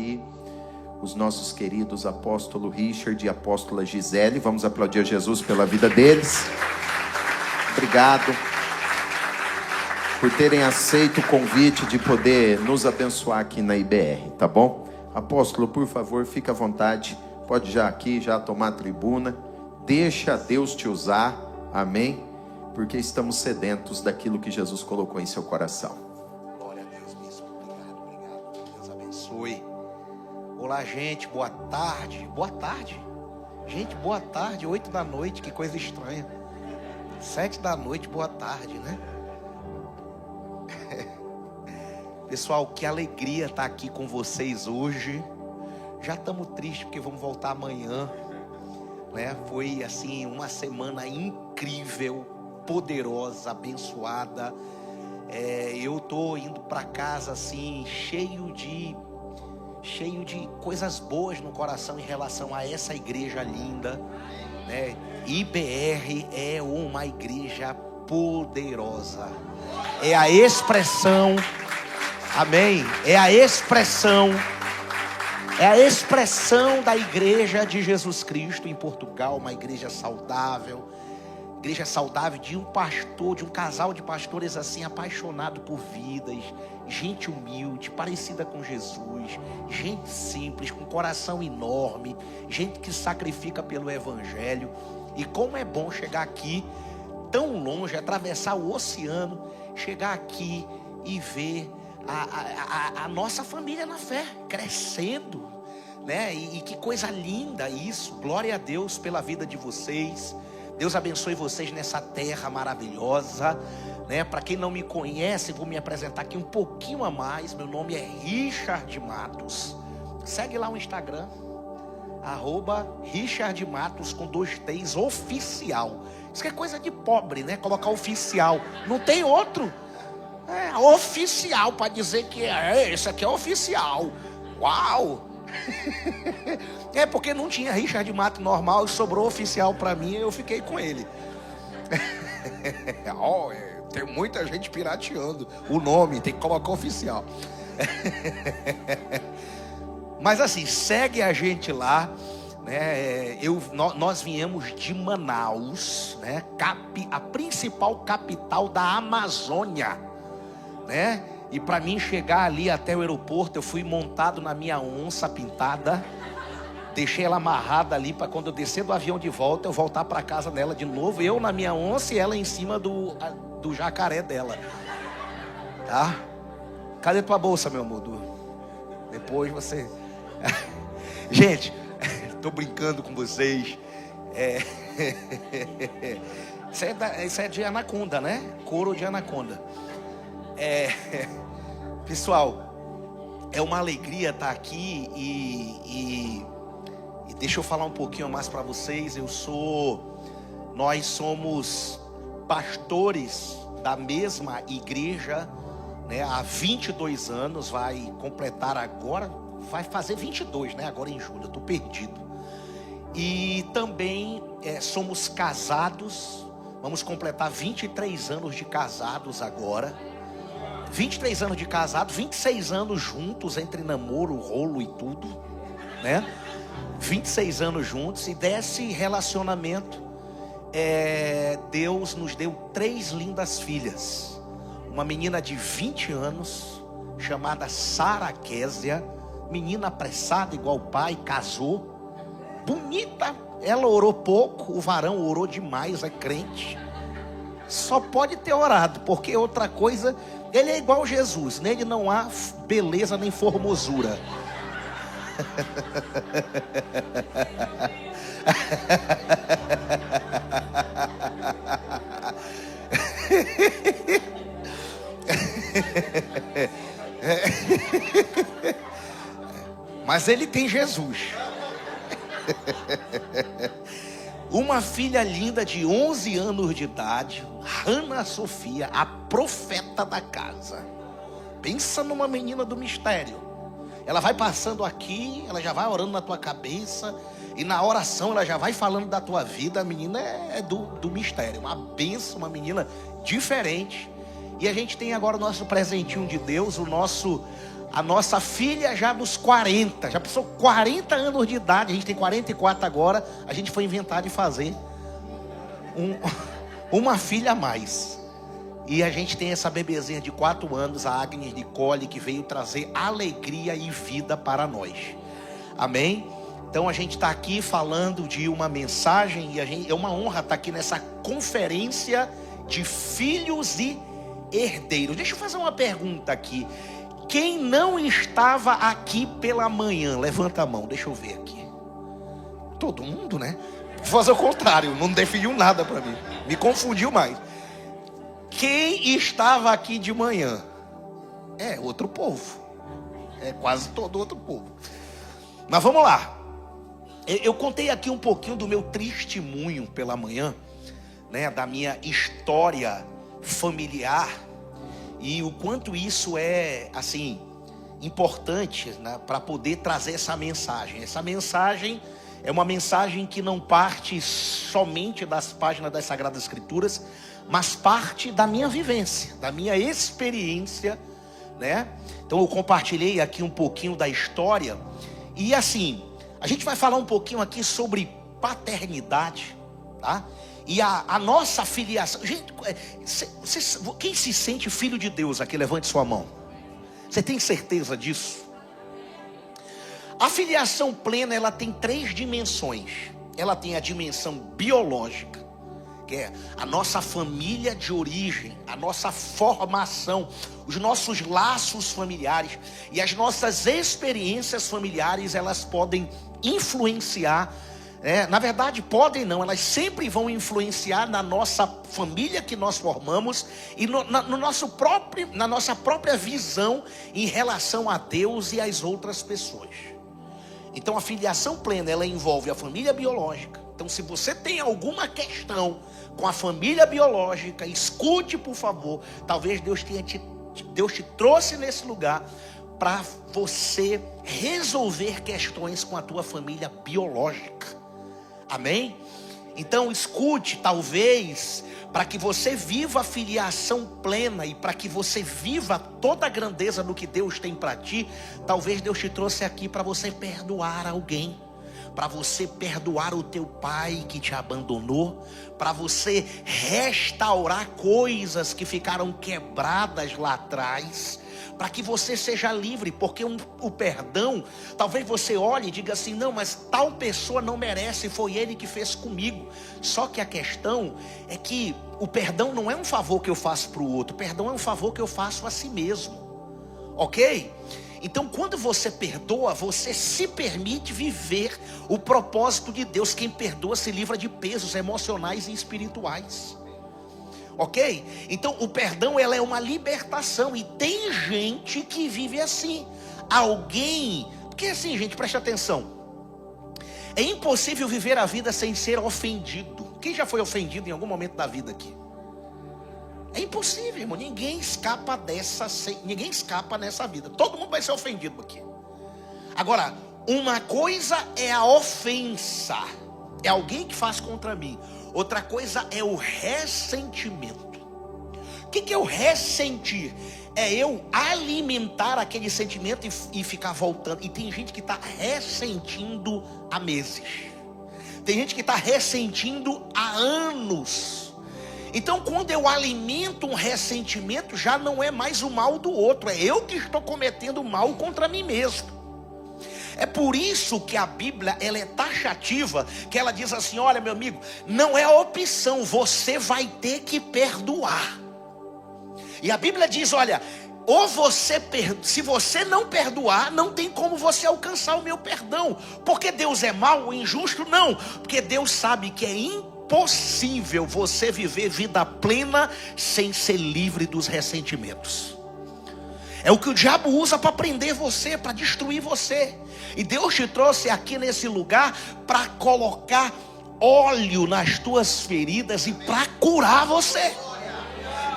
aqui os nossos queridos apóstolo Richard e apóstola Gisele. Vamos aplaudir a Jesus pela vida deles. Obrigado por terem aceito o convite de poder nos abençoar aqui na IBR, tá bom? Apóstolo, por favor, fique à vontade. Pode já aqui, já tomar a tribuna. Deixa Deus te usar, amém? Porque estamos sedentos daquilo que Jesus colocou em seu coração. Glória a Deus, bispo. Obrigado. Deus abençoe. Olá, gente, boa tarde. Boa tarde. Gente, boa tarde, 8 da noite, que coisa estranha. 7 da noite, boa tarde, né? Pessoal, que alegria estar aqui com vocês hoje. Já estamos tristes porque vamos voltar amanhã, né? Foi assim uma semana incrível, poderosa, abençoada. Eu tô indo para casa assim cheio de coisas boas no coração em relação a essa igreja linda, né? IBR é uma igreja poderosa. É a expressão, amém? É a expressão da igreja de Jesus Cristo em Portugal, uma igreja saudável de um pastor, de um casal de pastores assim apaixonado por vidas, gente humilde, parecida com Jesus, gente simples, com coração enorme, gente que sacrifica pelo evangelho. E como é bom chegar aqui tão longe, atravessar o oceano, chegar aqui e ver a nossa família na fé crescendo, né? E que coisa linda isso. Glória a Deus pela vida de vocês. Deus abençoe vocês nessa terra maravilhosa, né? Para quem não me conhece, vou me apresentar aqui um pouquinho a mais. Meu nome é Richard Matos. Segue lá o Instagram, @Richard Matos com 2 T's oficial. Isso que é coisa de pobre, né? Colocar oficial. Não tem outro. Oficial para dizer que esse aqui é oficial. Uau! Porque não tinha Richard Matos normal e sobrou oficial para mim, eu fiquei com ele. Tem muita gente pirateando o nome, tem que colocar oficial. Mas assim, segue a gente lá, né? Nós viemos de Manaus, né? A principal capital da Amazônia, né? E para mim chegar ali até o aeroporto, eu fui montado na minha onça pintada. Deixei ela amarrada ali para quando eu descer do avião de volta, eu voltar para casa dela de novo. Eu na minha onça e ela em cima do jacaré dela. Tá? Cadê tua bolsa, meu amor? Depois você... Gente, tô brincando com vocês. Isso é de anaconda, né? Couro de anaconda. Pessoal, é uma alegria estar aqui e deixa eu falar um pouquinho mais para vocês. Nós somos pastores da mesma igreja, né? Há 22 anos, vai completar agora, vai fazer 22, né? Agora em julho, eu tô perdido. E também somos casados, vamos completar 23 anos de casados agora. 23 anos de casado, 26 anos juntos, entre namoro, rolo e tudo, né? 26 anos juntos, e desse relacionamento, Deus nos deu 3 lindas filhas. Uma menina de 20 anos, chamada Sara Késia, menina apressada igual o pai, casou, bonita. Ela orou pouco, o varão orou demais, é crente. Só pode ter orado, porque outra coisa... Ele é igual Jesus, nele não há beleza nem formosura. Mas ele tem Jesus. Uma filha linda de 11 anos de idade, Ana Sofia, a profeta da casa. Pensa numa menina do mistério. Ela vai passando aqui, ela já vai orando na tua cabeça, e na oração ela já vai falando da tua vida. A menina é do mistério, uma bênção, uma menina diferente. E a gente tem agora o nosso presentinho de Deus, o nosso A nossa filha já nos 40, já passou 40 anos de idade, a gente tem 44 agora, a gente foi inventar de fazer uma filha a mais. E a gente tem essa bebezinha de 4 anos, a Agnes Nicole, que veio trazer alegria e vida para nós. Amém? Então a gente está aqui falando de uma mensagem, e é uma honra estar aqui nessa conferência de filhos e herdeiros. Deixa eu fazer uma pergunta aqui. Quem não estava aqui pela manhã, levanta a mão, deixa eu ver aqui. Todo mundo, né? Vou fazer o contrário, não definiu nada para mim, me confundiu mais. Quem estava aqui de manhã? É outro povo, é quase todo outro povo. Mas vamos lá. Eu contei aqui um pouquinho do meu testemunho pela manhã, né, da minha história familiar, e o quanto isso é, assim, importante, né, para poder trazer essa mensagem. Essa mensagem é uma mensagem que não parte somente das páginas das Sagradas Escrituras, mas parte da minha vivência, da minha experiência, né? Então eu compartilhei aqui um pouquinho da história. E assim, a gente vai falar um pouquinho aqui sobre paternidade, tá? E a nossa filiação. Gente, quem se sente filho de Deus aqui, levante sua mão. Você tem certeza disso? A filiação plena, ela tem 3 dimensões. Ela tem a dimensão biológica, que é a nossa família de origem, a nossa formação, os nossos laços familiares e as nossas experiências familiares, elas podem influenciar, na verdade podem não, elas sempre vão influenciar na nossa família que nós formamos e na nossa própria visão em relação a Deus e às outras pessoas. Então a filiação plena, ela envolve a família biológica. Então se você tem alguma questão com a família biológica, escute por favor. Talvez Deus te trouxe nesse lugar para você resolver questões com a tua família biológica. Amém? Então escute, talvez, para que você viva a filiação plena e para que você viva toda a grandeza do que Deus tem para ti, talvez Deus te trouxe aqui para você perdoar alguém, para você perdoar o teu pai que te abandonou, para você restaurar coisas que ficaram quebradas lá atrás, para que você seja livre, porque o perdão, talvez você olhe e diga assim, não, mas tal pessoa não merece, foi ele que fez comigo. Só que a questão é que o perdão não é um favor que eu faço para o outro, o perdão é um favor que eu faço a si mesmo, ok? Então quando você perdoa, você se permite viver o propósito de Deus. Quem perdoa se livra de pesos emocionais e espirituais. Ok? Então o perdão, ela é uma libertação. E tem gente que vive assim. Porque assim, gente, preste atenção. É impossível viver a vida sem ser ofendido. Quem já foi ofendido em algum momento da vida aqui? É impossível, irmão. Ninguém escapa ninguém escapa nessa vida. Todo mundo vai ser ofendido aqui. Agora, uma coisa é a ofensa, é alguém que faz contra mim. Outra coisa é o ressentimento. O que é o ressentir? É eu alimentar aquele sentimento e ficar voltando. E tem gente que está ressentindo há meses. Tem gente que está ressentindo há anos. Então quando eu alimento um ressentimento, já não é mais o mal do outro, é eu que estou cometendo mal contra mim mesmo. É por isso que a Bíblia, ela é taxativa, que ela diz assim, olha meu amigo, não é opção, você vai ter que perdoar. E a Bíblia diz, olha, se você não perdoar, não tem como você alcançar o meu perdão. Porque Deus é mau ou injusto? Não, porque Deus sabe que é impossível você viver vida plena sem ser livre dos ressentimentos. É o que o diabo usa para prender você, para destruir você. E Deus te trouxe aqui nesse lugar para colocar óleo nas tuas feridas e para curar você.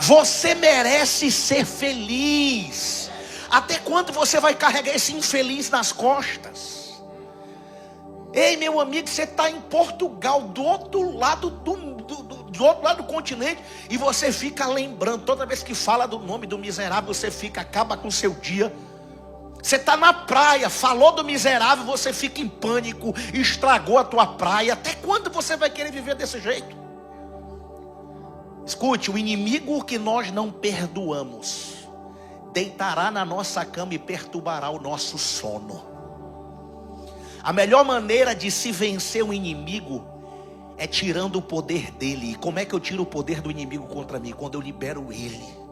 Você merece ser feliz. Até quando você vai carregar esse infeliz nas costas? Ei, meu amigo, você está em Portugal, do outro lado do outro lado do continente, e você fica lembrando, toda vez que fala do nome do miserável, você acaba com o seu dia. Você está na praia, falou do miserável, você fica em pânico, estragou a tua praia. Até quando você vai querer viver desse jeito? Escute, o inimigo que nós não perdoamos deitará na nossa cama e perturbará o nosso sono. A melhor maneira de se vencer um inimigo é tirando o poder dele. E como é que eu tiro o poder do inimigo contra mim? Quando eu libero ele.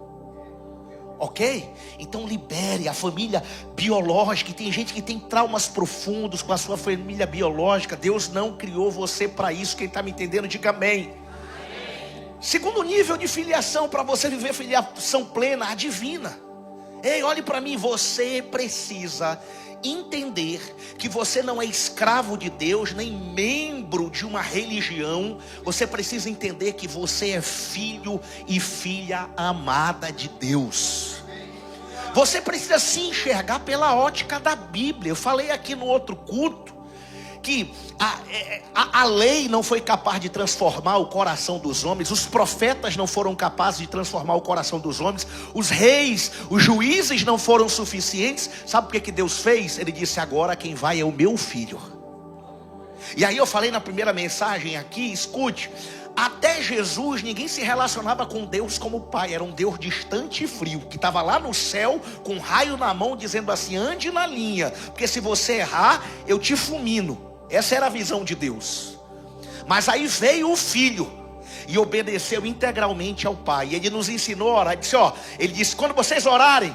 Ok? Então libere a família biológica. E tem gente que tem traumas profundos com a sua família biológica. Deus não criou você para isso. Quem está me entendendo, diga amém. Segundo nível de filiação, para você viver filiação plena, a divina. Ei, olhe para mim, você precisa entender que você não é escravo de Deus, nem membro de uma religião. Você precisa entender que você é filho e filha amada de Deus. Você precisa se enxergar pela ótica da Bíblia. Eu falei aqui no outro culto que a lei não foi capaz de transformar o coração dos homens, os profetas não foram capazes de transformar o coração dos homens, os reis, os juízes não foram suficientes. Sabe por que Deus fez? Ele disse: agora quem vai é o meu filho. E aí eu falei na primeira mensagem aqui, escute, até Jesus ninguém se relacionava com Deus como Pai. Era um Deus distante e frio, que estava lá no céu com um raio na mão, dizendo assim: ande na linha, porque se você errar eu te fulmino. Essa era a visão de Deus. Mas aí veio o Filho e obedeceu integralmente ao Pai. Ele nos ensinou a orar. Ele disse: quando vocês orarem,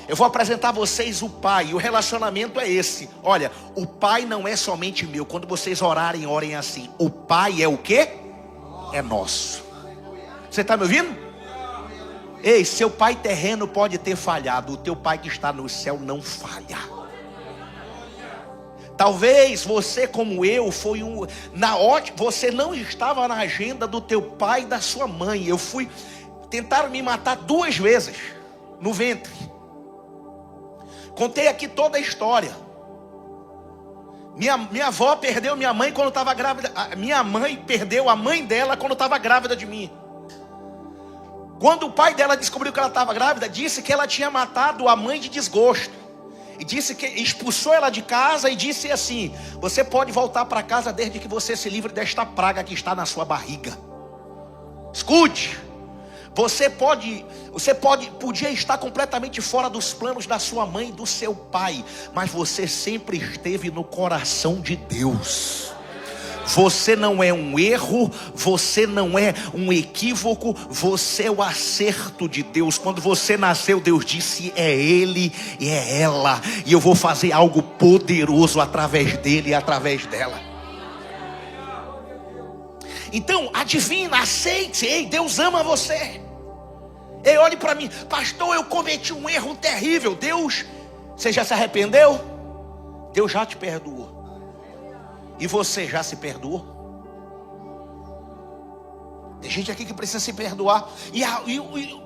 eu vou apresentar a vocês o Pai. E o relacionamento é esse. Olha, o Pai não é somente meu. Quando vocês orarem, orem assim: o Pai é o quê? É nosso. Você está me ouvindo? Ei, seu pai terreno pode ter falhado, o teu pai que está no céu não falha. Talvez você, como eu, você não estava na agenda do teu pai e da sua mãe. Tentaram me matar 2 vezes no ventre. Contei aqui toda a história. Minha avó perdeu minha mãe quando estava grávida. Minha mãe perdeu a mãe dela quando estava grávida de mim. Quando o pai dela descobriu que ela estava grávida, disse que ela tinha matado a mãe de desgosto. E disse que expulsou ela de casa e disse assim: você pode voltar para casa desde que você se livre desta praga que está na sua barriga. Escute, podia estar completamente fora dos planos da sua mãe e do seu pai, mas você sempre esteve no coração de Deus. Você não é um erro, você não é um equívoco, você é o acerto de Deus. Quando você nasceu, Deus disse: é ele e é ela, e eu vou fazer algo poderoso através dele e através dela. Então, adivina, aceite. Ei, Deus ama você. Ei, olhe para mim: pastor, eu cometi um erro terrível. Deus, você já se arrependeu? Deus já te perdoou. E você já se perdoou? Tem gente aqui que precisa se perdoar. E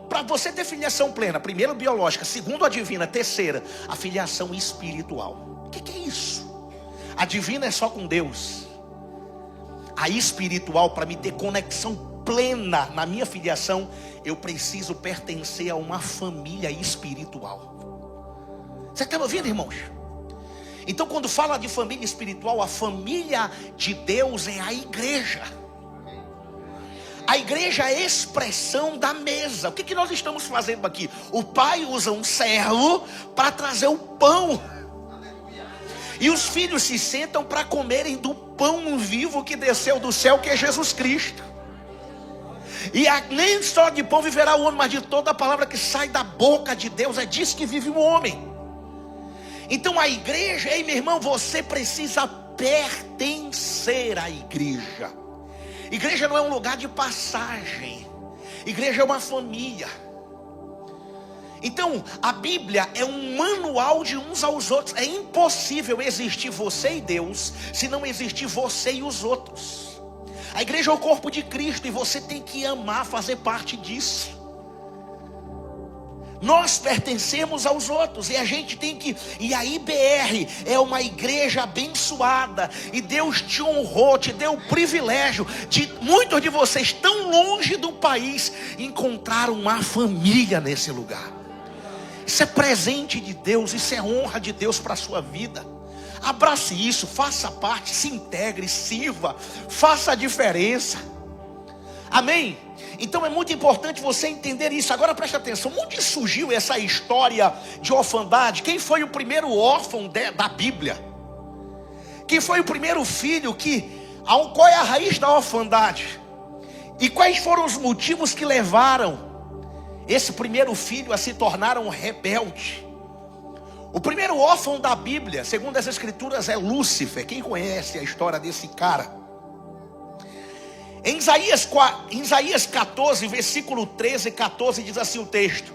para você ter filiação plena, primeiro biológica, segundo a divina, terceira, a filiação espiritual. O que é isso? A divina é só com Deus. A espiritual, para me ter conexão plena na minha filiação, eu preciso pertencer a uma família espiritual. Você está me ouvindo, irmãos? Então, quando fala de família espiritual, a família de Deus é a igreja. A igreja é a expressão da mesa. O que nós estamos fazendo aqui? O pai usa um servo para trazer o pão. E os filhos se sentam para comerem do pão vivo que desceu do céu, que é Jesus Cristo. E nem só de pão viverá o homem, mas de toda a palavra que sai da boca de Deus. É disso que vive o homem. Então a igreja, ei meu irmão, você precisa pertencer à igreja. Igreja não é um lugar de passagem. Igreja é uma família. Então a Bíblia é um manual de uns aos outros. É impossível existir você e Deus se não existir você e os outros. A igreja é o corpo de Cristo e você tem que amar, fazer parte disso. Nós pertencemos aos outros e a gente tem que... E a IBR é uma igreja abençoada. E Deus te honrou, te deu o privilégio de muitos de vocês tão longe do país encontrar uma família nesse lugar. Isso é presente de Deus, isso é honra de Deus para a sua vida. Abrace isso, faça parte, se integre, sirva, faça a diferença. Amém? Então é muito importante você entender isso. Agora preste atenção, onde surgiu essa história de orfandade? Quem foi o primeiro órfão da Bíblia? Quem foi o primeiro filho qual é a raiz da orfandade? E quais foram os motivos que levaram esse primeiro filho a se tornar um rebelde? O primeiro órfão da Bíblia, segundo as Escrituras, é Lúcifer. Quem conhece a história desse cara? Em Isaías 14, versículo 13 e 14, diz assim o texto.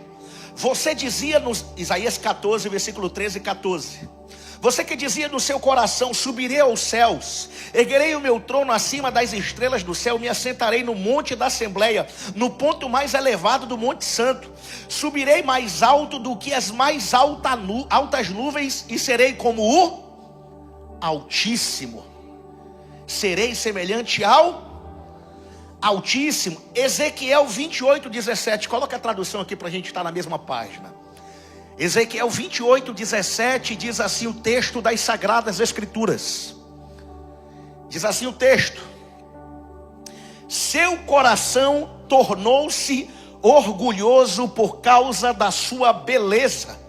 Você dizia Isaías 14, versículo 13 e 14. Você que dizia no seu coração: subirei aos céus, erguerei o meu trono acima das estrelas do céu, me assentarei no monte da Assembleia, no ponto mais elevado do Monte Santo. Subirei mais alto do que as mais altas nuvens e serei como o Altíssimo. Serei semelhante ao Altíssimo. Ezequiel 28, 17. Coloca a tradução aqui para a gente estar na mesma página. Ezequiel 28, 17 diz assim o texto das Sagradas Escrituras. Diz assim o texto: seu coração tornou-se orgulhoso por causa da sua beleza,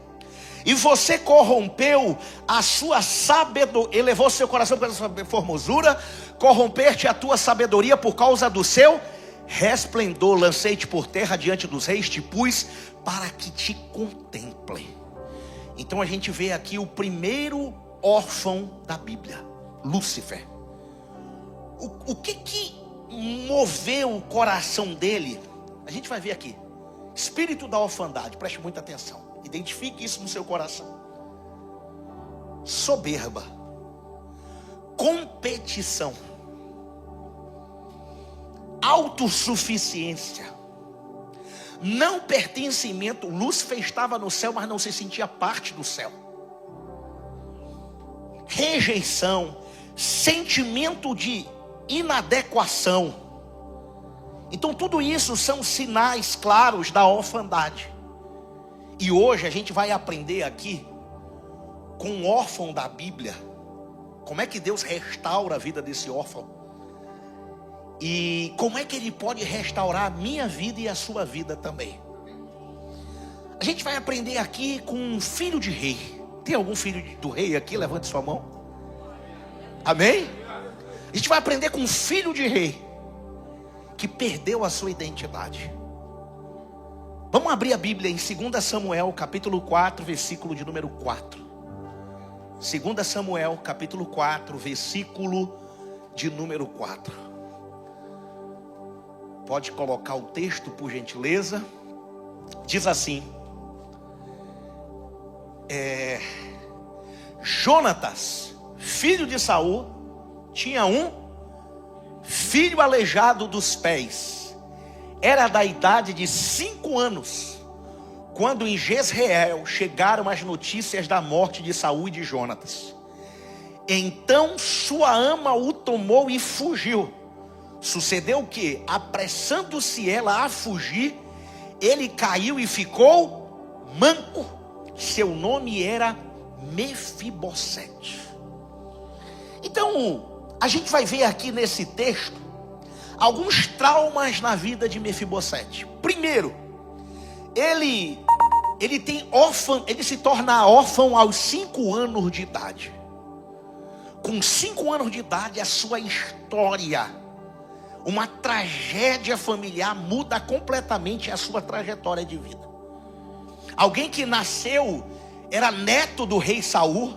e você corrompeu a sua sabedoria, elevou seu coração por causa da sua formosura, corrompeste a tua sabedoria por causa do seu resplendor. Lancei-te por terra diante dos reis, te pus para que te contemplem. Então a gente vê aqui o primeiro órfão da Bíblia, Lúcifer. O que moveu o coração dele? A gente vai ver aqui. Espírito da orfandade, preste muita atenção. Identifique isso no seu coração. Soberba, competição, autossuficiência, não pertencimento. Lúcifer estava no céu, mas não se sentia parte do céu. Rejeição, sentimento de inadequação. Então tudo isso são sinais claros da orfandade. E hoje a gente vai aprender aqui com um órfão da Bíblia, como é que Deus restaura a vida desse órfão, e como é que Ele pode restaurar a minha vida e a sua vida também. A gente vai aprender aqui com um filho de rei. Tem algum filho do rei aqui? Levante sua mão. Amém? A gente vai aprender com um filho de rei que perdeu a sua identidade. Vamos abrir a Bíblia em 2 Samuel, capítulo 4, versículo de número 4. 2 Samuel, capítulo 4, versículo de número 4. Pode colocar o texto, por gentileza. Diz assim: Jonatas, filho de Saul, tinha um filho aleijado dos pés. Era da idade de 5 anos, quando em Jezreel chegaram as notícias da morte de Saul e de Jonatas. Então sua ama o tomou e fugiu. Sucedeu que, apressando-se ela a fugir, ele caiu e ficou manco. Seu nome era Mefibosete. Então a gente vai ver aqui nesse texto alguns traumas na vida de Mefibosete. Primeiro, ele se torna órfão aos 5 anos de idade. Com 5 anos de idade, a sua história, uma tragédia familiar, muda completamente a sua trajetória de vida. Alguém que nasceu, era neto do rei Saul,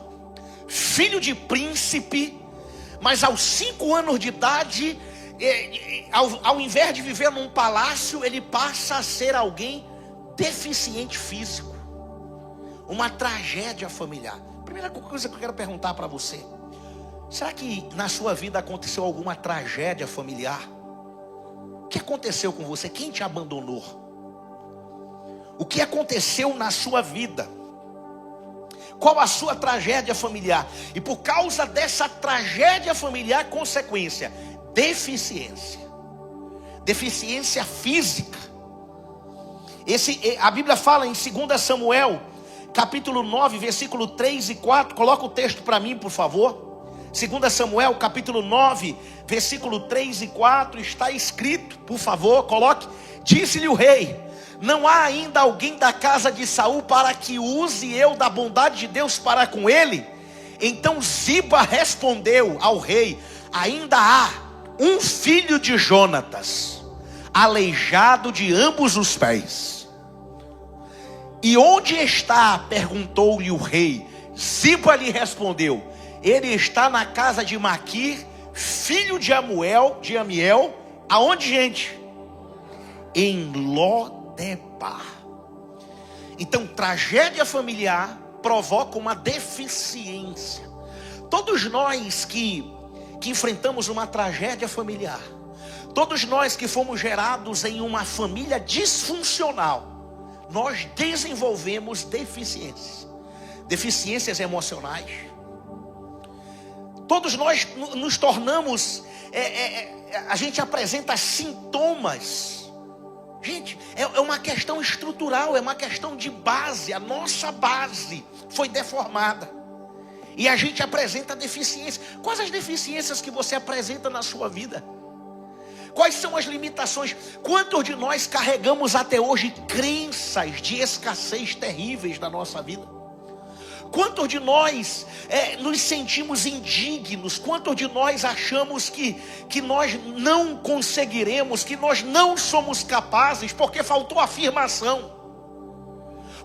filho de príncipe, mas aos 5 anos de idade, ao invés de viver num palácio, ele passa a ser alguém deficiente físico. Uma tragédia familiar. Primeira coisa que eu quero perguntar para você: será que na sua vida aconteceu alguma tragédia familiar? O que aconteceu com você? Quem te abandonou? O que aconteceu na sua vida? Qual a sua tragédia familiar? E por causa dessa tragédia familiar, consequência: deficiência física. A Bíblia fala em 2 Samuel, capítulo 9, versículo 3 e 4. Coloca o texto para mim, por favor. 2 Samuel, capítulo 9, versículo 3 e 4. Está escrito, por favor, coloque. Disse-lhe o rei: não há ainda alguém da casa de Saul para que use eu da bondade de Deus para com ele? Então Ziba respondeu ao rei: ainda há um filho de Jonatas, aleijado de ambos os pés. E onde está? Perguntou-lhe o rei. Ziba lhe respondeu: ele está na casa de Maquir, filho de Amiel. Aonde, gente? Em Lodebar. Então, tragédia familiar provoca uma deficiência. Todos nós que enfrentamos uma tragédia familiar, todos nós que fomos gerados em uma família disfuncional, nós desenvolvemos deficiências emocionais. Todos nós nos tornamos, a gente apresenta sintomas. Gente, é uma questão estrutural, é uma questão de base. A nossa base foi deformada e a gente apresenta deficiências. Quais as deficiências que você apresenta na sua vida? Quais são as limitações? Quantos de nós carregamos até hoje crenças de escassez terríveis na nossa vida? Quantos de nós nos sentimos indignos? Quantos de nós achamos que nós não conseguiremos, que nós não somos capazes, porque faltou afirmação,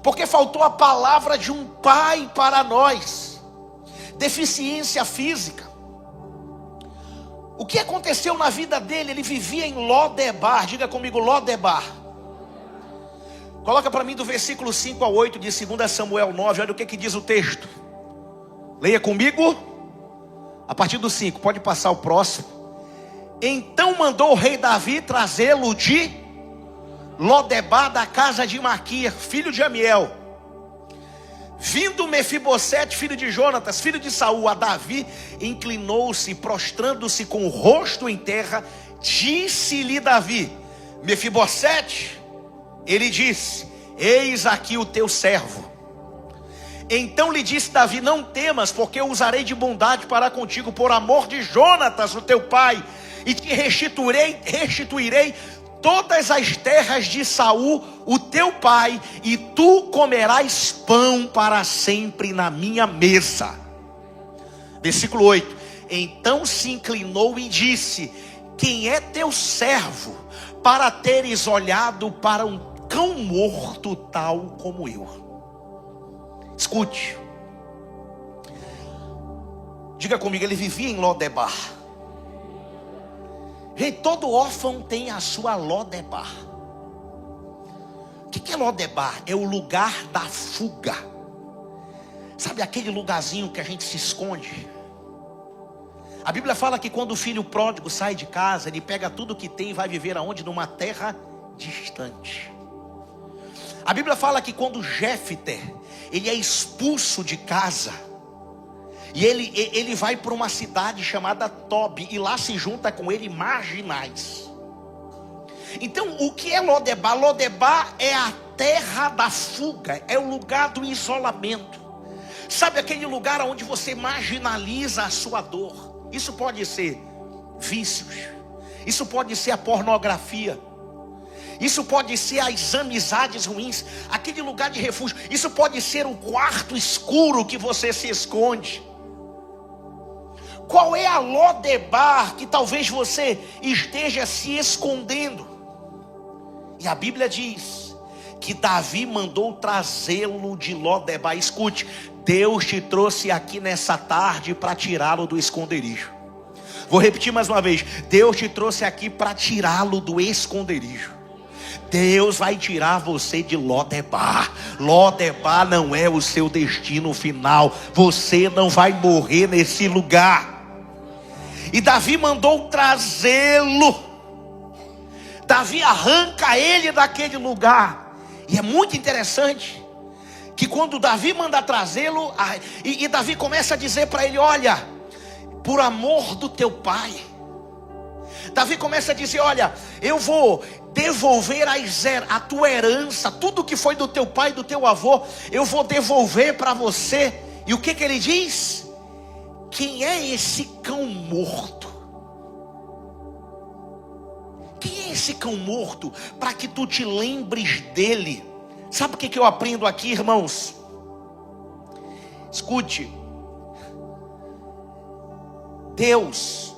porque faltou a palavra de um pai para nós? Deficiência física. O que aconteceu na vida dele? Ele vivia em Lodebar. Diga comigo, Lodebar. Coloca para mim do versículo 5 a 8 de 2 Samuel 9. Olha o que diz o texto. Leia comigo. A partir do 5, pode passar o próximo. Então mandou o rei Davi trazê-lo de Lodebar, da casa de Maquir, filho de Amiel. Vindo Mefibosete, filho de Jonatas, filho de Saul, a Davi, inclinou-se, prostrando-se com o rosto em terra. Disse-lhe Davi: Mefibosete. Ele disse: eis aqui o teu servo. Então lhe disse Davi: não temas, porque eu usarei de bondade para contigo, por amor de Jonatas, o teu pai, e te restituirei todas as terras de Saul, o teu pai, e tu comerás pão para sempre na minha mesa. Versículo 8. Então se inclinou e disse: quem é teu servo, para teres olhado para um cão morto tal como eu? Escute. Diga comigo, ele vivia em Lodebar. Gente, todo órfão tem a sua Lodebar. O que é Lodebar? É o lugar da fuga. Sabe aquele lugarzinho que a gente se esconde? A Bíblia fala que quando o filho pródigo sai de casa, ele pega tudo que tem e vai viver aonde? Numa terra distante. A Bíblia fala que quando Jéfter, ele é expulso de casa, e ele vai para uma cidade chamada Tobi, e lá se junta com ele marginais. Então, o que é Lodebar? Lodebar é a terra da fuga, é o lugar do isolamento. Sabe aquele lugar onde você marginaliza a sua dor? Isso pode ser vícios, isso pode ser a pornografia, isso pode ser as amizades ruins, aquele lugar de refúgio. Isso pode ser o quarto escuro que você se esconde. Qual é a Lodebar que talvez você esteja se escondendo? E a Bíblia diz que Davi mandou trazê-lo de Lodebar. Escute, Deus te trouxe aqui nessa tarde para tirá-lo do esconderijo. Vou repetir mais uma vez: Deus te trouxe aqui para tirá-lo do esconderijo. Deus vai tirar você de Lodebar. Lodebar não é o seu destino final. Você não vai morrer nesse lugar. E Davi mandou trazê-lo. Davi arranca ele daquele lugar. E é muito interessante que quando Davi manda trazê-lo, e Davi começa a dizer para ele: olha, por amor do teu pai, Davi começa a dizer: olha, eu vou devolver a tua herança, tudo que foi do teu pai, do teu avô, eu vou devolver para você. E o que ele diz? Quem é esse cão morto? Quem é esse cão morto para que tu te lembres dele? Sabe o que eu aprendo aqui, irmãos? Escute. Deus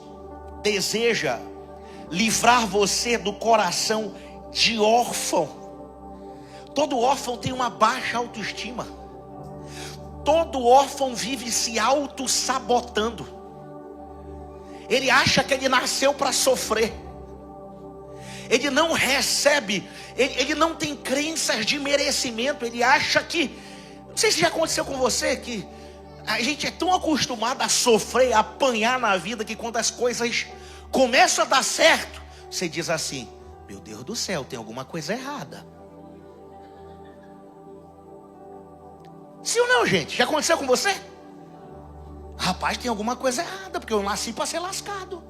deseja livrar você do coração de órfão. Todo órfão tem uma baixa autoestima. Todo órfão vive se auto-sabotando. Ele acha que ele nasceu para sofrer. Ele não recebe, ele não tem crenças de merecimento. Ele acha que, não sei se já aconteceu com você, que a gente é tão acostumado a sofrer, a apanhar na vida, que quando as coisas começam a dar certo, você diz assim: meu Deus do céu, tem alguma coisa errada. Sim ou não, gente? Já aconteceu com você? Rapaz, tem alguma coisa errada, porque eu nasci para ser lascado.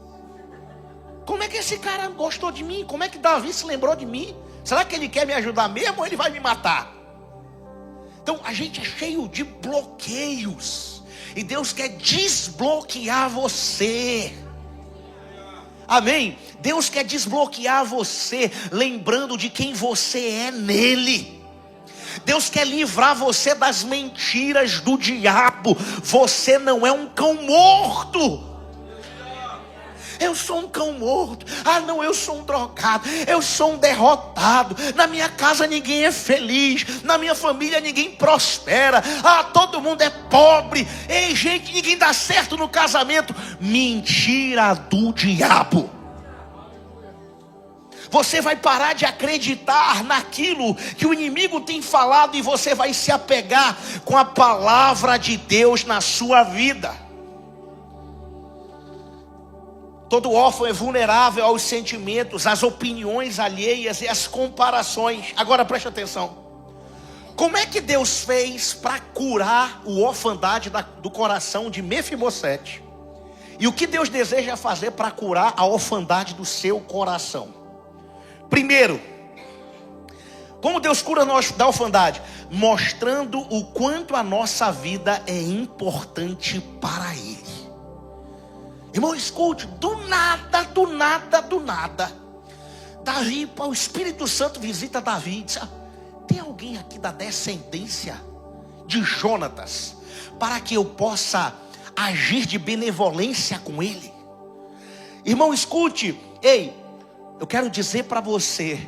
Como é que esse cara gostou de mim? Como é que Davi se lembrou de mim? Será que ele quer me ajudar mesmo ou ele vai me matar? Então a gente é cheio de bloqueios, e Deus quer desbloquear você. Amém? Deus quer desbloquear você, lembrando de quem você é nele. Deus quer livrar você das mentiras do diabo. Você não é um cão morto. Eu sou um cão morto. Ah não, eu sou um drogado. Eu sou um derrotado. Na minha casa ninguém é feliz. Na minha família ninguém prospera. Ah, todo mundo é pobre. Ei, gente, ninguém dá certo no casamento. Mentira do diabo. Você vai parar de acreditar naquilo que o inimigo tem falado, e você vai se apegar com a palavra de Deus na sua vida. Todo órfão é vulnerável aos sentimentos, às opiniões alheias e às comparações. Agora preste atenção. Como é que Deus fez para curar a orfandade do coração de Mefibosete? E o que Deus deseja fazer para curar a orfandade do seu coração? Primeiro, como Deus cura da orfandade? Mostrando o quanto a nossa vida é importante para Ele. Irmão, escute, do nada, Davi, o Espírito Santo visita Davi e diz: tem alguém aqui da descendência de Jonatas, para que eu possa agir de benevolência com ele? Irmão, escute, ei, eu quero dizer para você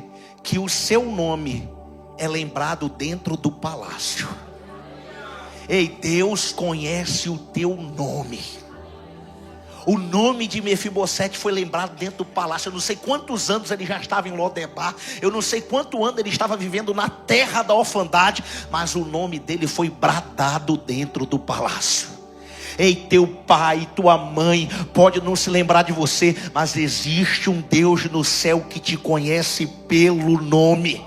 que o seu nome é lembrado dentro do palácio. Ei, Deus conhece o teu nome. O nome de Mefibosete foi lembrado dentro do palácio. Eu não sei quantos anos ele já estava em Lodebar. Eu não sei quanto ano ele estava vivendo na terra da orfandade. Mas o nome dele foi bradado dentro do palácio. Ei, teu pai, tua mãe pode não se lembrar de você, mas existe um Deus no céu que te conhece pelo nome.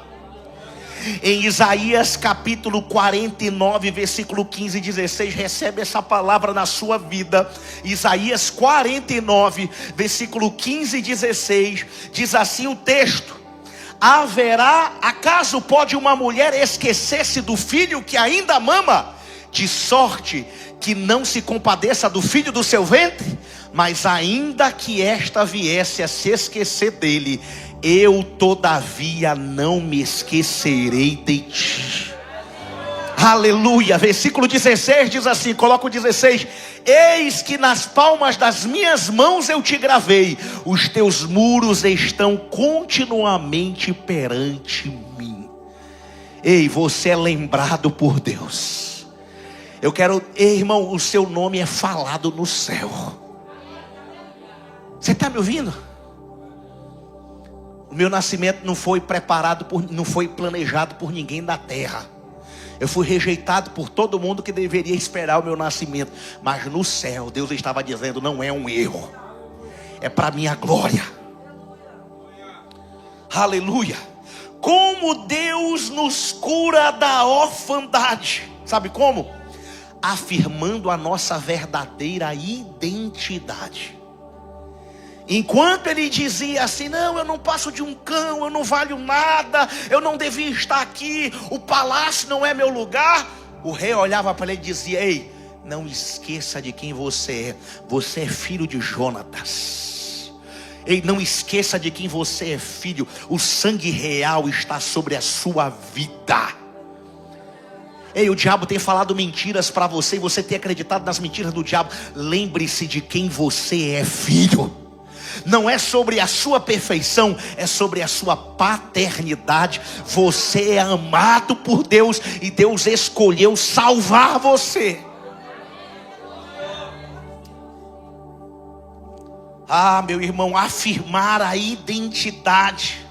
Em Isaías capítulo 49, versículo 15 e 16, recebe essa palavra na sua vida. Isaías 49, versículo 15 e 16, diz assim o texto: acaso pode uma mulher esquecer-se do filho que ainda mama, de sorte que não se compadeça do filho do seu ventre? Mas ainda que esta viesse a se esquecer dele, eu todavia não me esquecerei de ti. Aleluia. Versículo 16 diz assim, coloca o 16: eis que nas palmas das minhas mãos eu te gravei, os teus muros estão continuamente perante mim. Ei, você é lembrado por Deus. Ei, irmão, o seu nome é falado no céu. Você está me ouvindo? O meu nascimento não foi não foi planejado por ninguém da terra. Eu fui rejeitado por todo mundo que deveria esperar o meu nascimento. Mas no céu, Deus estava dizendo: não é um erro, é para minha glória. Aleluia. Como Deus nos cura da orfandade. Sabe como? Afirmando a nossa verdadeira identidade. Enquanto ele dizia assim: não, eu não passo de um cão, eu não valho nada, eu não devia estar aqui, o palácio não é meu lugar, o rei olhava para ele e dizia: ei, não esqueça de quem você é filho de Jonatas. Ei, não esqueça de quem você é filho, o sangue real está sobre a sua vida. Ei, o diabo tem falado mentiras para você e você tem acreditado nas mentiras do diabo. Lembre-se de quem você é filho. Não é sobre a sua perfeição, é sobre a sua paternidade. Você é amado por Deus e Deus escolheu salvar você. Ah, meu irmão, afirmar a identidade.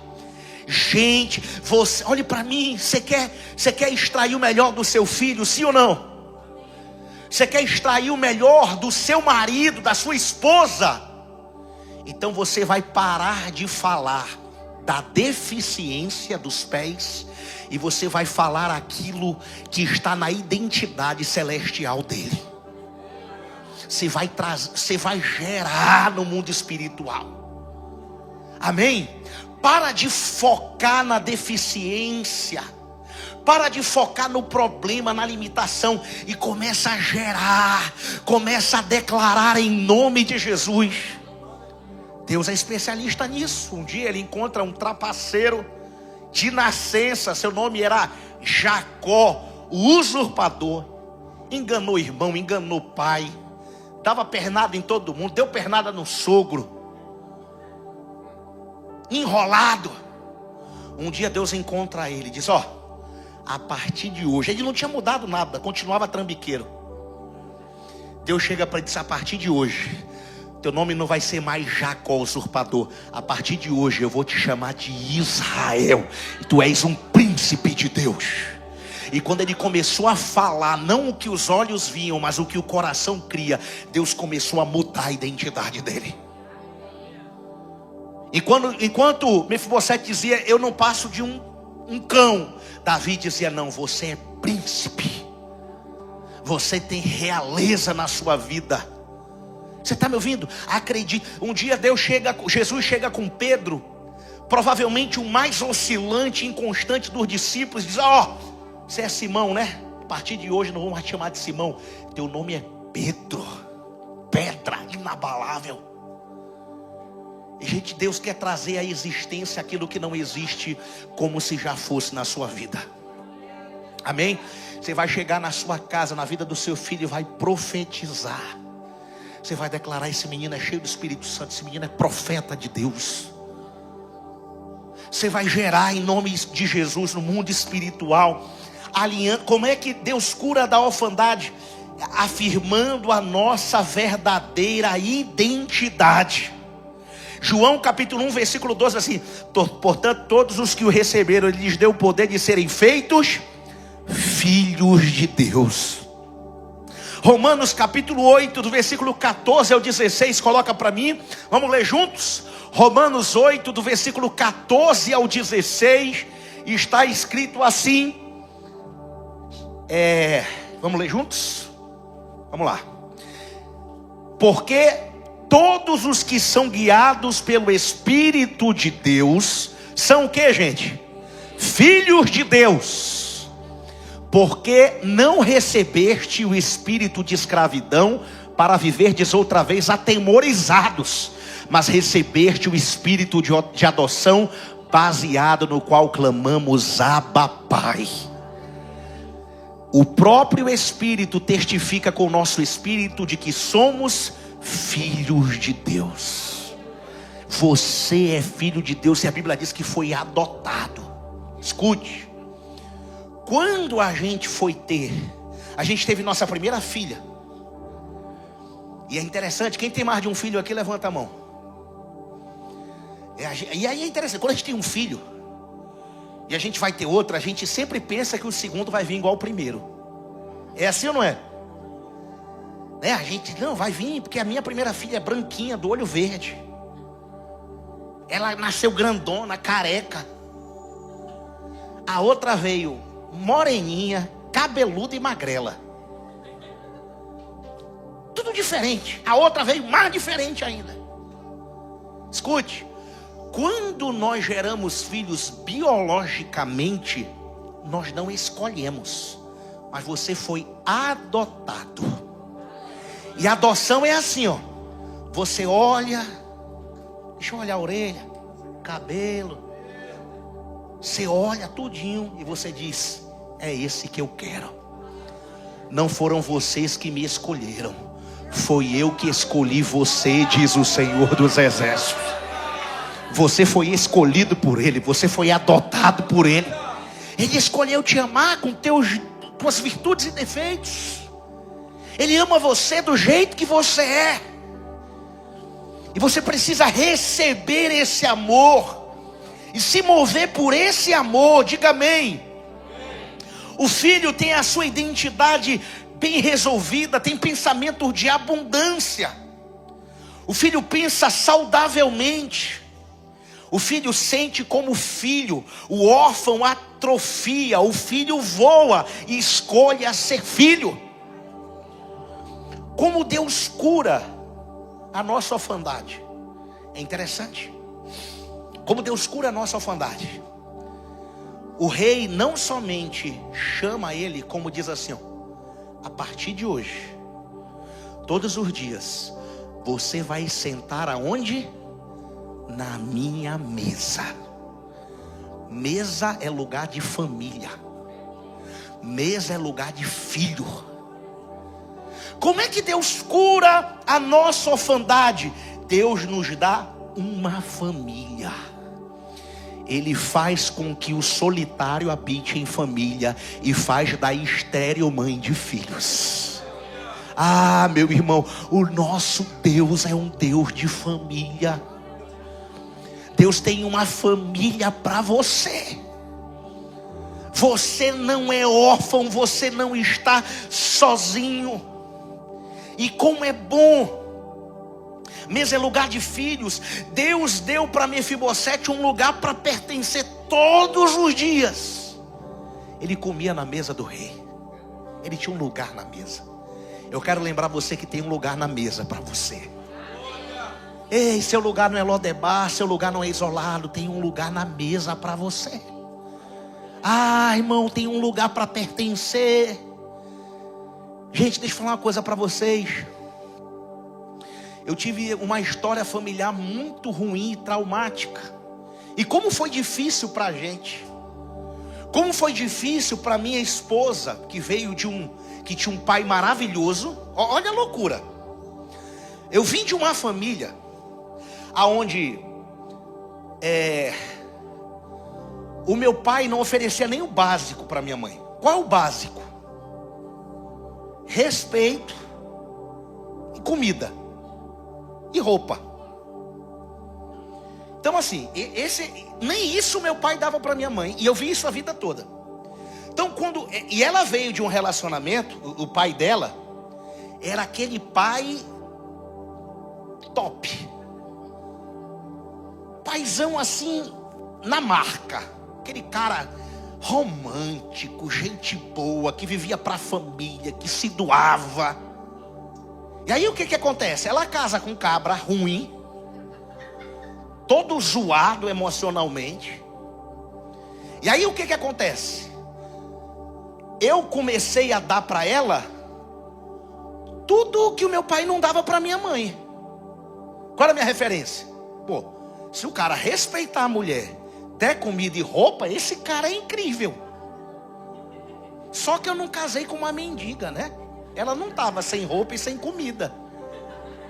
Gente, você, olhe para mim, você quer extrair o melhor do seu filho, sim ou não? Você quer extrair o melhor do seu marido, da sua esposa? Então você vai parar de falar da deficiência dos pés e você vai falar aquilo que está na identidade celestial dele. Você vai gerar no mundo espiritual. Amém? Para de focar na deficiência. Para de focar no problema, na limitação. E começa a gerar. Começa a declarar em nome de Jesus. Deus é especialista nisso. Um dia ele encontra um trapaceiro de nascença. Seu nome era Jacó, o usurpador. Enganou o irmão, enganou o pai. Dava pernada em todo mundo. Deu pernada no sogro. Enrolado. Um dia Deus encontra ele e diz: ó, a partir de hoje. Ele não tinha mudado nada, continuava trambiqueiro. Deus chega para ele e diz: a partir de hoje teu nome não vai ser mais Jacó, usurpador. A partir de hoje eu vou te chamar de Israel. E tu és um príncipe de Deus. E quando ele começou a falar, não o que os olhos viam, mas o que o coração cria, Deus começou a mudar a identidade dele. Enquanto Mefibosete dizia: eu não passo de um cão, Davi dizia: não, você é príncipe. Você tem realeza na sua vida. Você está me ouvindo? Acredite. Um dia Jesus chega com Pedro, provavelmente o mais oscilante e inconstante dos discípulos, diz: ó, você é Simão, né? A partir de hoje não vou mais te chamar de Simão. Teu nome é Pedro. Pedra inabalável. E gente, Deus quer trazer à existência aquilo que não existe, como se já fosse na sua vida. Amém? Você vai chegar na sua casa, na vida do seu filho, e vai profetizar. Você vai declarar: esse menino é cheio do Espírito Santo, esse menino é profeta de Deus. Você vai gerar em nome de Jesus no mundo espiritual, alinhando. Como é que Deus cura da orfandade? Afirmando a nossa verdadeira identidade. João capítulo 1 versículo 12 assim: portanto todos os que o receberam, ele lhes deu o poder de serem feitos filhos de Deus. Romanos capítulo 8 do versículo 14 ao 16, coloca para mim, vamos ler juntos? Romanos 8 do versículo 14 ao 16, está escrito assim, vamos ler juntos? Vamos lá. Porque todos os que são guiados pelo Espírito de Deus são o que, gente? Filhos de Deus. Porque não recebeste o espírito de escravidão para viverdes outra vez atemorizados, mas recebeste o espírito de adoção, baseado no qual clamamos: Abba, Pai. O próprio Espírito testifica com o nosso espírito de que somos filhos de Deus. Você é filho de Deus e a Bíblia diz que foi adotado. Escute. Quando a gente teve nossa primeira filha. E é interessante, quem tem mais de um filho aqui, levanta a mão. E aí é interessante, quando a gente tem um filho e a gente vai ter outro, a gente sempre pensa que o segundo vai vir igual ao primeiro. É assim ou não é? A gente, não, vai vir, porque a minha primeira filha é branquinha, do olho verde. Ela nasceu grandona, careca. A outra veio moreninha, cabeluda e magrela. Tudo diferente. A outra veio mais diferente ainda. Escute, quando nós geramos filhos biologicamente, nós não escolhemos, mas você foi adotado. E a adoção é assim, ó. Você olha, deixa eu olhar a orelha, cabelo. Você olha tudinho e você diz: é esse que eu quero. Não foram vocês que me escolheram, foi eu que escolhi você, diz o Senhor dos Exércitos. Você foi escolhido por Ele, você foi adotado por Ele. Ele escolheu te amar com tuas virtudes e defeitos. Ele ama você do jeito que você é. E você precisa receber esse amor e se mover por esse amor. Diga amém. O filho tem a sua identidade bem resolvida, tem pensamento de abundância. O filho pensa saudavelmente. O filho sente como filho. O órfão atrofia. O filho voa e escolhe a ser filho. Como Deus cura a nossa orfandade. É interessante. Como Deus cura a nossa orfandade. O rei não somente chama ele, como diz assim, ó, a partir de hoje, todos os dias, você vai sentar aonde? Na minha mesa. Mesa é lugar de família. Mesa é lugar de filho. Como é que Deus cura a nossa orfandade? Deus nos dá uma família. Ele faz com que o solitário habite em família e faz da estéril mãe de filhos. Ah, meu irmão, o nosso Deus é um Deus de família. Deus tem uma família para você. Você não é órfão, você não está sozinho. E como é bom. Mesa é lugar de filhos. Deus deu para Mefibosete um lugar para pertencer todos os dias. Ele comia na mesa do rei. Ele tinha um lugar na mesa. Eu quero lembrar você que tem um lugar na mesa para você. Ei, seu lugar não é Lodebar, seu lugar não é isolado. Tem um lugar na mesa para você. Ah, irmão, tem um lugar para pertencer. Gente, deixa eu falar uma coisa para vocês. Eu tive uma história familiar muito ruim e traumática. E como foi difícil para a gente. Como foi difícil para minha esposa, que veio que tinha um pai maravilhoso. Olha a loucura. Eu vim de uma família aonde o meu pai não oferecia nem o básico para minha mãe. Qual é o básico? Respeito e comida. E roupa. Então assim, nem isso meu pai dava para minha mãe. E eu vi isso a vida toda. Então e ela veio de um relacionamento. O pai dela era aquele pai top. Paizão assim, na marca. Aquele cara romântico, gente boa, que vivia para a família, que se doava. E aí o que acontece? Ela casa com um cabra ruim, todo zoado emocionalmente. E aí o que acontece? Eu comecei a dar para ela tudo que o meu pai não dava para minha mãe. Qual é a minha referência? Pô, se o cara respeitar a mulher, der comida e roupa, esse cara é incrível. Só que eu não casei com uma mendiga, né? Ela não estava sem roupa e sem comida.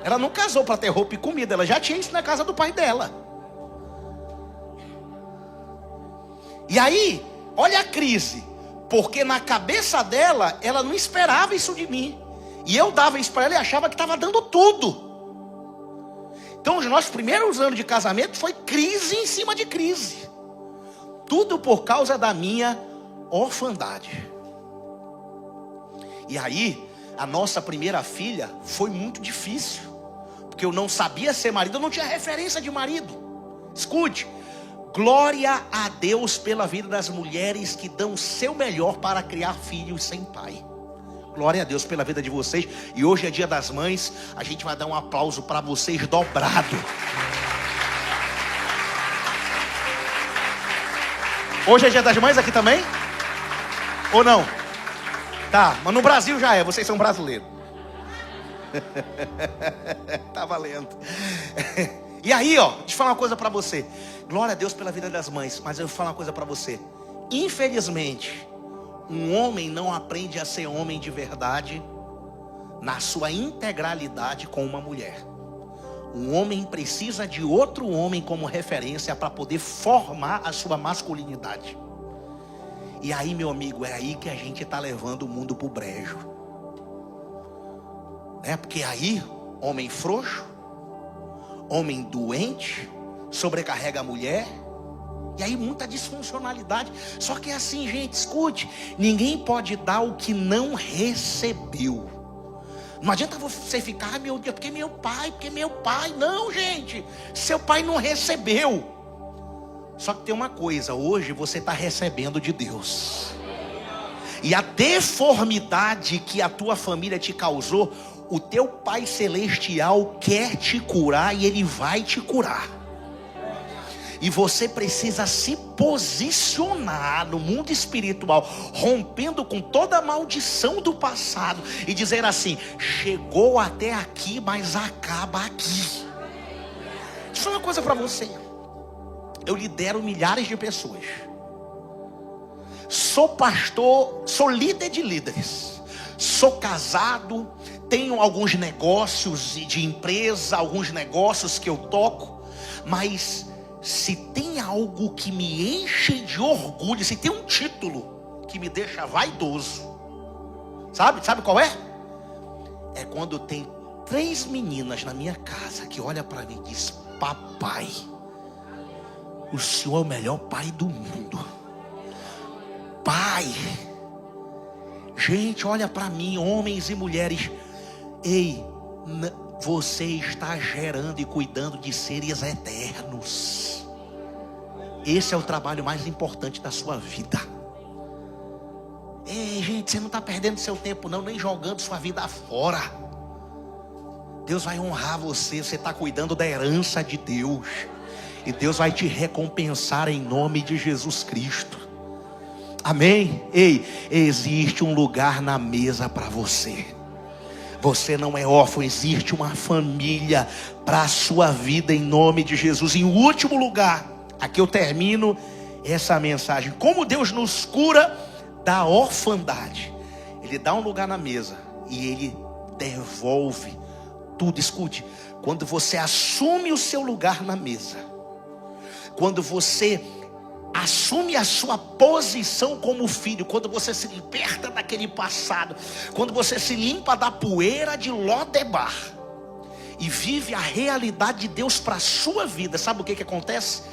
Ela não casou para ter roupa e comida. Ela já tinha isso na casa do pai dela. E aí, olha a crise. Porque na cabeça dela, ela não esperava isso de mim. E eu dava isso para ela e achava que estava dando tudo. Então os nossos primeiros anos de casamento foi crise em cima de crise. Tudo por causa da minha orfandade. E aí, a nossa primeira filha foi muito difícil. Porque eu não sabia ser marido, eu não tinha referência de marido. Escute, glória a Deus pela vida das mulheres que dão o seu melhor para criar filhos sem pai. Glória a Deus pela vida de vocês. E hoje é dia das mães, a gente vai dar um aplauso para vocês dobrado. Hoje é dia das mães aqui também? Ou não? Tá, mas no Brasil já é, vocês são brasileiros. Tá valendo. E aí, ó, deixa eu falar uma coisa pra você. Glória a Deus pela vida das mães, mas eu vou falar uma coisa pra você. Infelizmente, um homem não aprende a ser homem de verdade na sua integralidade com uma mulher. Um homem precisa de outro homem como referência para poder formar a sua masculinidade. E aí, meu amigo, é aí que a gente está levando o mundo pro brejo. Porque aí, homem frouxo, homem doente, sobrecarrega a mulher. E aí muita disfuncionalidade. Só que é assim, gente, escute. Ninguém pode dar o que não recebeu. Não adianta você ficar, meu Deus, porque meu pai. Não, gente, seu pai não recebeu. Só que tem uma coisa, hoje você está recebendo de Deus. E a deformidade que a tua família te causou, o teu Pai Celestial quer te curar e Ele vai te curar. E você precisa se posicionar no mundo espiritual, rompendo com toda a maldição do passado e dizer assim: chegou até aqui, mas acaba aqui. Deixa eu falar uma coisa para você. Eu lidero milhares de pessoas. Sou pastor, sou líder de líderes. Sou casado, tenho alguns negócios de empresa, alguns negócios que eu toco, mas se tem algo que me enche de orgulho, se tem um título que me deixa vaidoso, sabe qual é? É quando tem 3 meninas na minha casa que olham para mim e dizem: papai, o senhor é o melhor pai do mundo. Pai. Gente, olha para mim, homens e mulheres. Ei, você está gerando e cuidando de seres eternos. Esse é o trabalho mais importante da sua vida. Ei, gente, você não está perdendo seu tempo não, nem jogando sua vida fora. Deus vai honrar você. Você está cuidando da herança de Deus. E Deus vai te recompensar em nome de Jesus Cristo. Amém? Ei, existe um lugar na mesa para você. Você não é órfão, existe uma família para a sua vida em nome de Jesus. Em último lugar, aqui eu termino essa mensagem. Como Deus nos cura da orfandade. Ele dá um lugar na mesa e Ele devolve tudo. Escute, quando você assume o seu lugar na mesa, quando você assume a sua posição como filho, quando você se liberta daquele passado, quando você se limpa da poeira de Lodebar e vive a realidade de Deus para a sua vida, sabe o que acontece?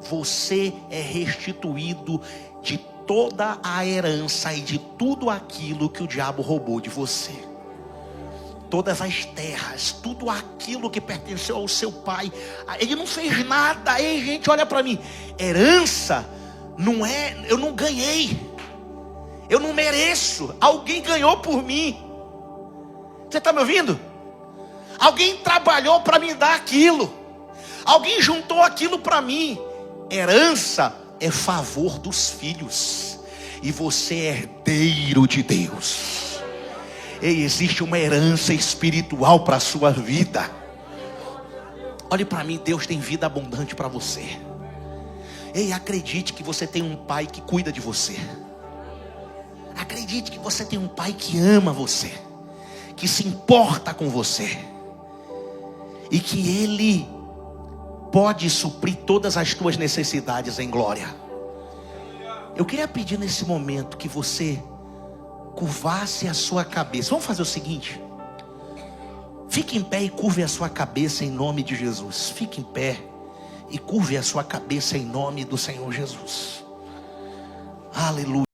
Você é restituído de toda a herança e de tudo aquilo que o diabo roubou de você. Todas as terras, tudo aquilo que pertenceu ao seu pai, ele não fez nada. Ei, gente, olha para mim. Herança não é, eu não ganhei, eu não mereço. Alguém ganhou por mim. Você está me ouvindo? Alguém trabalhou para me dar aquilo. Alguém juntou aquilo para mim. Herança é favor dos filhos. E você é herdeiro de Deus. Ei, existe uma herança espiritual para a sua vida. Olhe para mim, Deus tem vida abundante para você. Ei, acredite que você tem um pai que cuida de você. Acredite que você tem um pai que ama você, que se importa com você, e que Ele pode suprir todas as tuas necessidades em glória. Eu queria pedir nesse momento que você curvasse a sua cabeça. Vamos fazer o seguinte: fique em pé e curve a sua cabeça em nome de Jesus. Fique em pé e curve a sua cabeça em nome do Senhor Jesus. Aleluia.